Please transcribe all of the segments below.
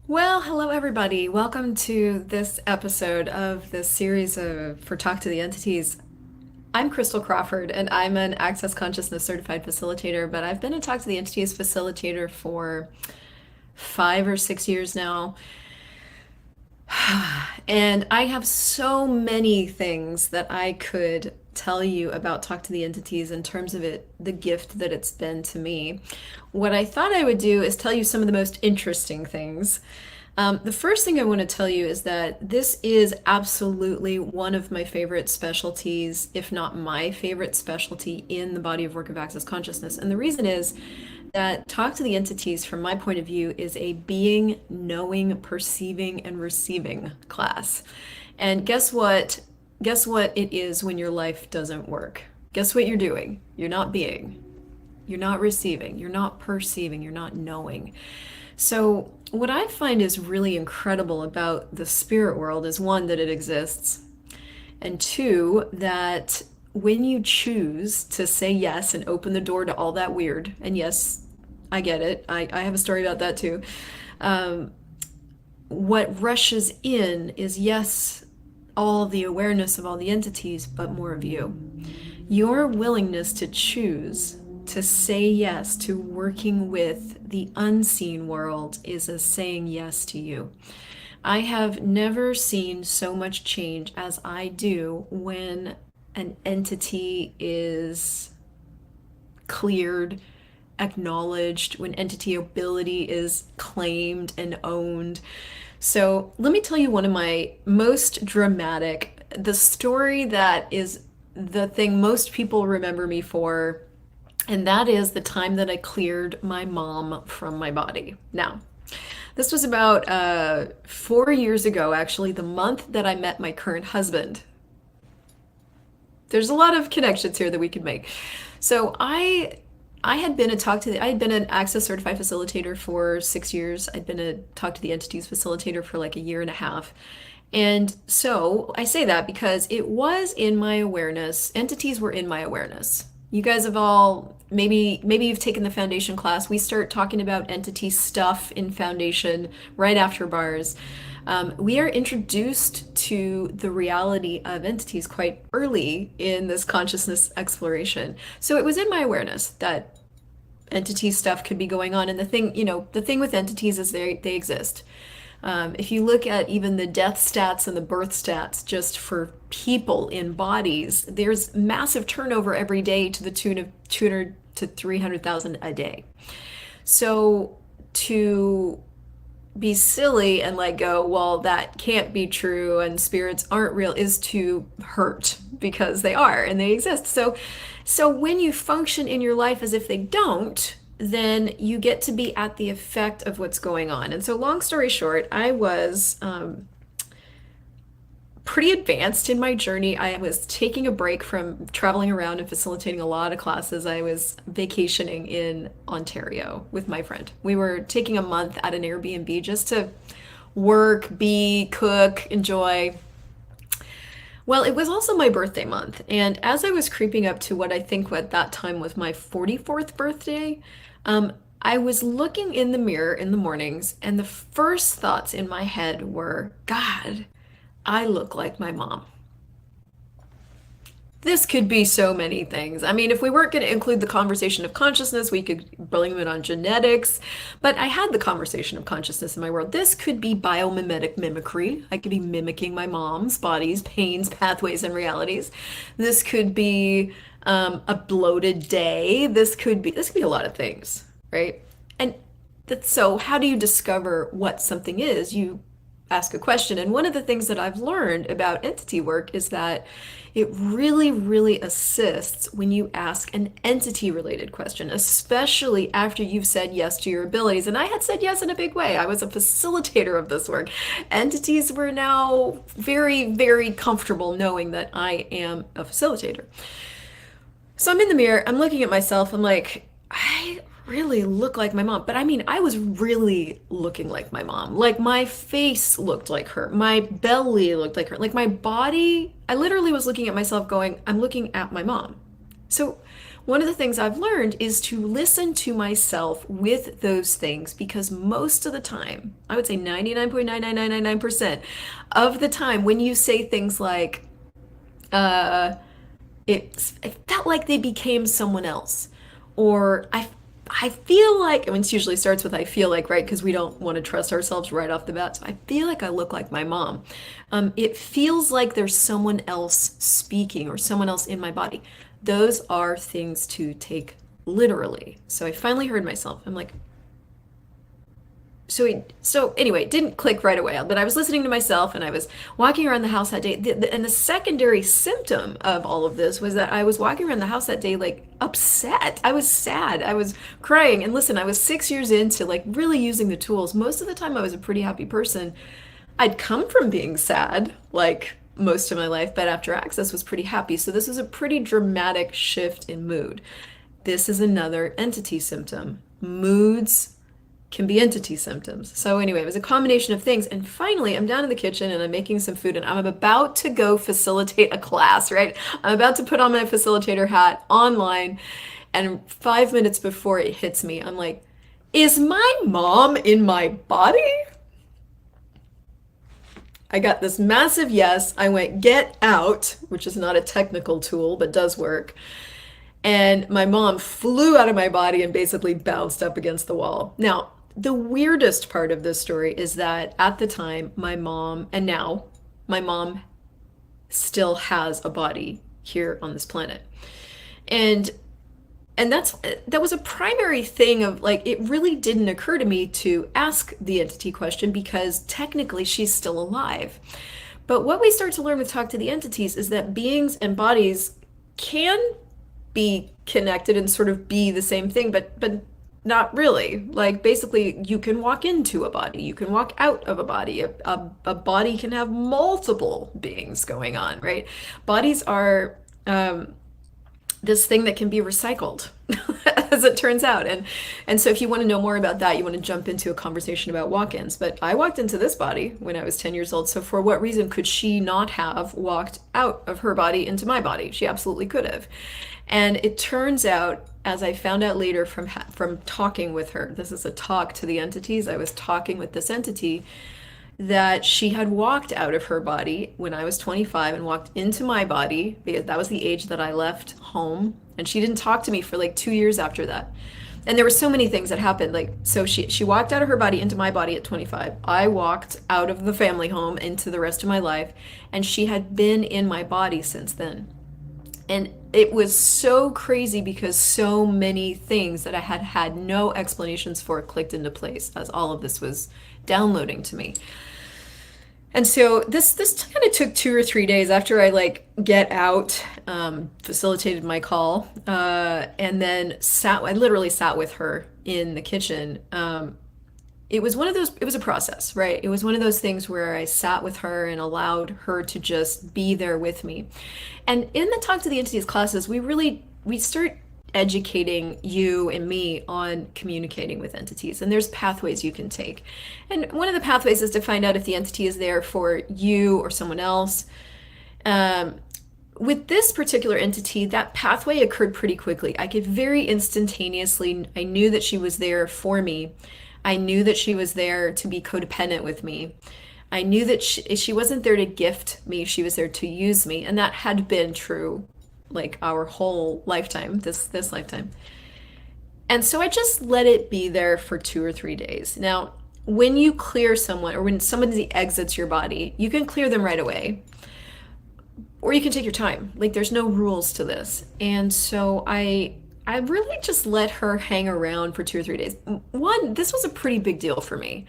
Well, hello everybody. Welcome to this episode of this series for Talk to the Entities. I'm Christel Crawford and I'm an Access Consciousness certified facilitator, but I've been a Talk to the Entities facilitator for 5 or 6 years now. And I have so many things that I could tell you about Talk to the Entities in terms of the gift that it's been to me. What I thought I would do is tell you some of the most interesting things. The first thing I want to tell you is that this is absolutely one of my favorite specialties, if not my favorite specialty in the body of work of Access Consciousness. And the reason is that Talk to the Entities, from my point of view, is a being, knowing, perceiving, and receiving class. And guess what? Guess what it is when your life doesn't work? Guess what you're doing? You're not being, you're not receiving, you're not perceiving, you're not knowing. So, what I find is really incredible about the spirit world is one, that it exists, and two, that when you choose to say yes and open the door to all that weird, and yes, I get it, I have a story about that too. Um, what rushes in is yes, all the awareness of all the entities, but more of you. Your willingness to choose to say yes to working with the unseen world is a saying yes to you. I have never seen so much change as I do when an entity is cleared, acknowledged, when entity ability is claimed and owned. So let me tell you one of my most dramatic, the story that is the thing most people remember me for, and that is the time that I cleared my mom from my body. Now, this was about 4 years ago, actually, the month that I met my current husband. There's a lot of connections here that we could make. So I had been I had been an Access certified facilitator for 6 years. I'd been a Talk to the Entities facilitator for like a year and a half. And so I say that because it was in my awareness, entities were in my awareness. You guys have all maybe you've taken the foundation class. We start talking about entity stuff in foundation right after bars. We are introduced to the reality of entities quite early in this consciousness exploration. So it was in my awareness that entity stuff could be going on. And the thing with entities is they exist. If you look at even the death stats and the birth stats just for people in bodies, there's massive turnover every day to the tune of 200 to 300,000 a day. So to be silly and like go, well, that can't be true and spirits aren't real is to hurt because they are and they exist. So when you function in your life as if they don't, then you get to be at the effect of what's going on. And so long story short, I was pretty advanced in my journey. I was taking a break from traveling around and facilitating a lot of classes. I was vacationing in Ontario with my friend. We were taking a month at an Airbnb just to work, be, cook, enjoy. Well, it was also my birthday month. And as I was creeping up to what I think at that time was my 44th birthday, I was looking in the mirror in the mornings, and the first thoughts in my head were, God, I look like my mom. This could be so many things. I mean, if we weren't going to include the conversation of consciousness, we could blame it on genetics. But I had the conversation of consciousness in my world. This could be biomimetic mimicry. I could be mimicking my mom's body's pains, pathways, and realities. This could be a bloated day. This could be a lot of things, right? And so how do you discover what something is? You ask a question. And one of the things that I've learned about entity work is that it really, really assists when you ask an entity related question, especially after you've said yes to your abilities. And I had said yes in a big way. I was a facilitator of this work. Entities were now very, very comfortable knowing that I am a facilitator. So I'm in the mirror, I'm looking at myself, I'm like, I really look like my mom. But I mean, I was really looking like my mom. Like my face looked like her. My belly looked like her. Like my body, I literally was looking at myself going, I'm looking at my mom. So one of the things I've learned is to listen to myself with those things, because most of the time, I would say 99.99999% of the time, when you say things like, uh, it felt like they became someone else, or I feel like, I mean, it usually starts with I feel like, right? Because we don't want to trust ourselves right off the bat. So I feel like I look like my mom. It feels like there's someone else speaking or someone else in my body. Those are things to take literally. So I finally heard myself. I'm like, so anyway, it didn't click right away, but I was listening to myself and I was walking around the house that day. And the secondary symptom of all of this was that I was walking around the house that day like upset. I was sad. I was crying. And listen, I was 6 years into like really using the tools. Most of the time I was a pretty happy person. I'd come from being sad like most of my life, but after Access was pretty happy. So this was a pretty dramatic shift in mood. This is another entity symptom. Moods can be entity symptoms. So anyway, it was a combination of things. And finally, I'm down in the kitchen and I'm making some food and I'm about to go facilitate a class, right? I'm about to put on my facilitator hat online. And 5 minutes before it hits me, I'm like, is my mom in my body? I got this massive yes. I went get out, which is not a technical tool, but does work. And my mom flew out of my body and basically bounced up against the wall. Now, the weirdest part of this story is that at the time, my mom, and now my mom still has a body here on this planet. And that was a primary thing of like, it really didn't occur to me to ask the entity question because technically she's still alive. But what we start to learn with Talk to the Entities is that beings and bodies can be connected and sort of be the same thing, but not really. Like basically you can walk into a body, you can walk out of a body. A body can have multiple beings going on, right? Bodies are this thing that can be recycled, as it turns out. And so if you want to know more about that, you want to jump into a conversation about walk-ins. But I walked into this body when I was 10 years old. So for what reason could she not have walked out of her body into my body? She absolutely could have. And it turns out, as I found out later from talking with her, this is a talk to the entities, I was talking with this entity, that she had walked out of her body when I was 25 and walked into my body because that was the age that I left home. And she didn't talk to me for like 2 years after that. And there were so many things that happened. Like, so she walked out of her body into my body at 25. I walked out of the family home into the rest of my life. And she had been in my body since then. And it was so crazy because so many things that I had had no explanations for clicked into place as all of this was downloading to me. And so this kind of took 2 or 3 days after I like get out, facilitated my call, and then I literally sat with her in the kitchen. It was it was a process, right? It was one of those things where I sat with her and allowed her to just be there with me. And in the Talk to the Entities classes, we start educating you and me on communicating with entities. And there's pathways you can take. And one of the pathways is to find out if the entity is there for you or someone else. With this particular entity, that pathway occurred pretty quickly. I could very instantaneously, I knew that she was there for me. I knew that she was there to be codependent with me. I knew that she wasn't there to gift me, she was there to use me. And that had been true like our whole lifetime, this lifetime. And so I just let it be there for 2 or 3 days. Now, when you clear someone or when somebody exits your body, you can clear them right away. Or you can take your time. Like there's no rules to this. And so I really just let her hang around for 2 or 3 days. One, this was a pretty big deal for me.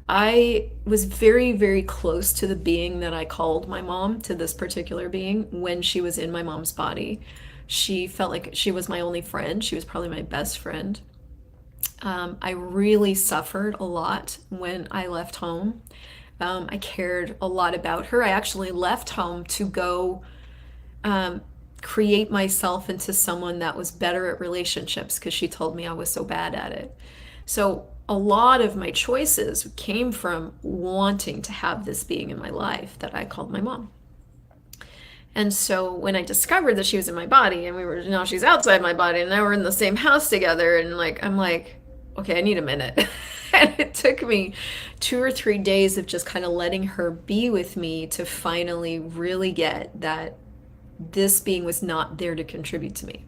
I was very, very close to the being that I called my mom, to this particular being, when she was in my mom's body. She felt like she was my only friend. She was probably my best friend. I really suffered a lot when I left home. I cared a lot about her. I actually left home to go create myself into someone that was better at relationships because she told me I was so bad at it. So a lot of my choices came from wanting to have this being in my life that I called my mom. And so when I discovered that she was in my body and now she's outside my body and now we're in the same house together and I'm like, okay, I need a minute. And it took me 2 or 3 days of just kind of letting her be with me to finally really get that this being was not there to contribute to me.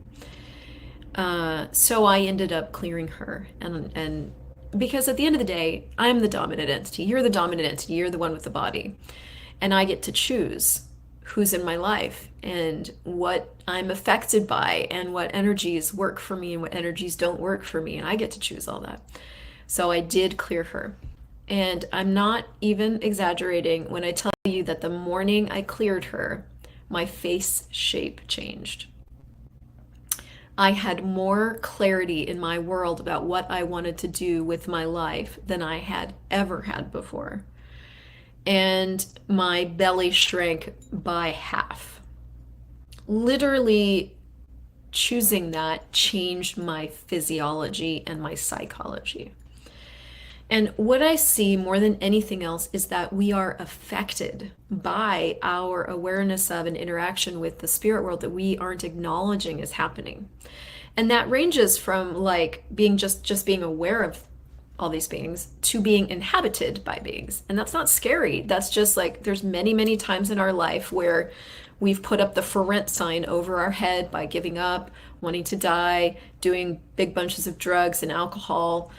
So I ended up clearing her, and because at the end of the day, I'm the dominant entity. You're the dominant entity. You're the one with the body, and I get to choose who's in my life and what I'm affected by and what energies work for me and what energies don't work for me, and I get to choose all that. So I did clear her. And I'm not even exaggerating when I tell you that the morning I cleared her, my face shape changed. I had more clarity in my world about what I wanted to do with my life than I had ever had before. And my belly shrank by half. Literally, choosing that changed my physiology and my psychology. And what I see more than anything else is that we are affected by our awareness of an interaction with the spirit world that we aren't acknowledging is happening. And that ranges from like being just being aware of all these beings to being inhabited by beings. And that's not scary. That's just like there's many, many times in our life where we've put up the for rent sign over our head by giving up, wanting to die, doing big bunches of drugs and alcohol,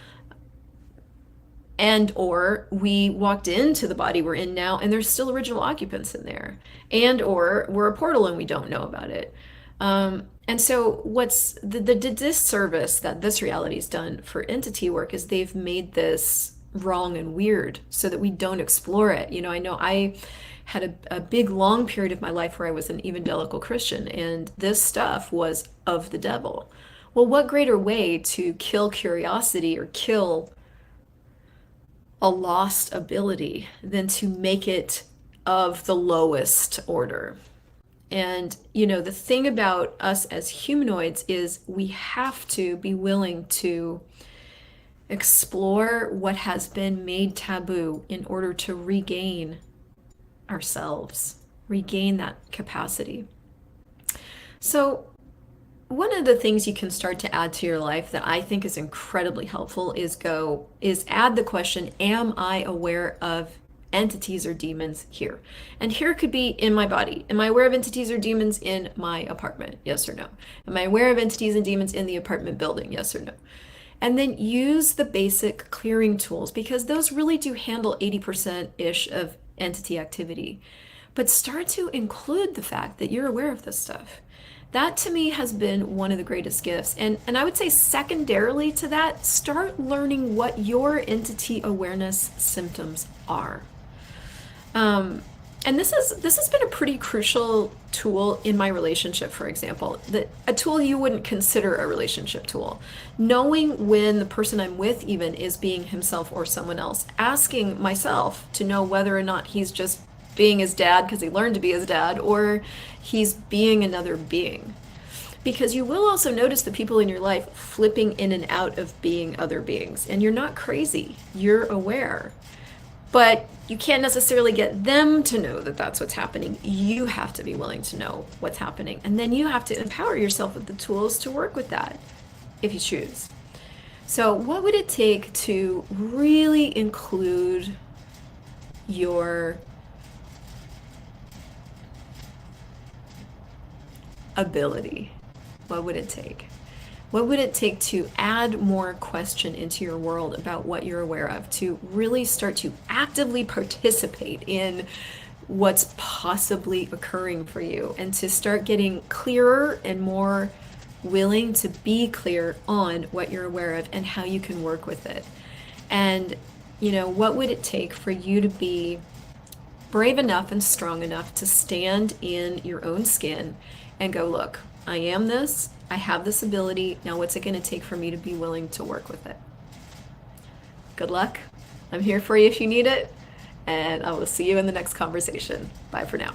and or we walked into the body we're in now and there's still original occupants in there, and or we're a portal and we don't know about it. And so what's the disservice that this reality's done for entity work is they've made this wrong and weird so that we don't explore it. I know I had a big long period of my life where I was an evangelical Christian and this stuff was of the devil. Well, what greater way to kill curiosity or kill a lost ability than to make it of the lowest order? And, the thing about us as humanoids is we have to be willing to explore what has been made taboo in order to regain ourselves, regain that capacity. So, one of the things you can start to add to your life that I think is incredibly helpful is add the question, am I aware of entities or demons here? And here could be in my body. Am I aware of entities or demons in my apartment? Yes or no? Am I aware of entities and demons in the apartment building? Yes or no? And then use the basic clearing tools because those really do handle 80%-ish of entity activity. But start to include the fact that you're aware of this stuff. That to me has been one of the greatest gifts. And I would say secondarily to that, start learning what your entity awareness symptoms are. And this has been a pretty crucial tool in my relationship, for example, a tool you wouldn't consider a relationship tool. Knowing when the person I'm with even is being himself or someone else, asking myself to know whether or not he's just being his dad because he learned to be his dad, or he's being another being. Because you will also notice the people in your life flipping in and out of being other beings. And you're not crazy, you're aware. But you can't necessarily get them to know that that's what's happening. You have to be willing to know what's happening. And then you have to empower yourself with the tools to work with that, if you choose. So what would it take to really include your ability? What would it take? What would it take to add more question into your world about what you're aware of, to really start to actively participate in what's possibly occurring for you, and to start getting clearer and more willing to be clear on what you're aware of and how you can work with it? And, what would it take for you to be brave enough and strong enough to stand in your own skin and go, look, I am this, I have this ability, now what's it going to take for me to be willing to work with it? Good luck. I'm here for you if you need it, and I will see you in the next conversation. Bye for now.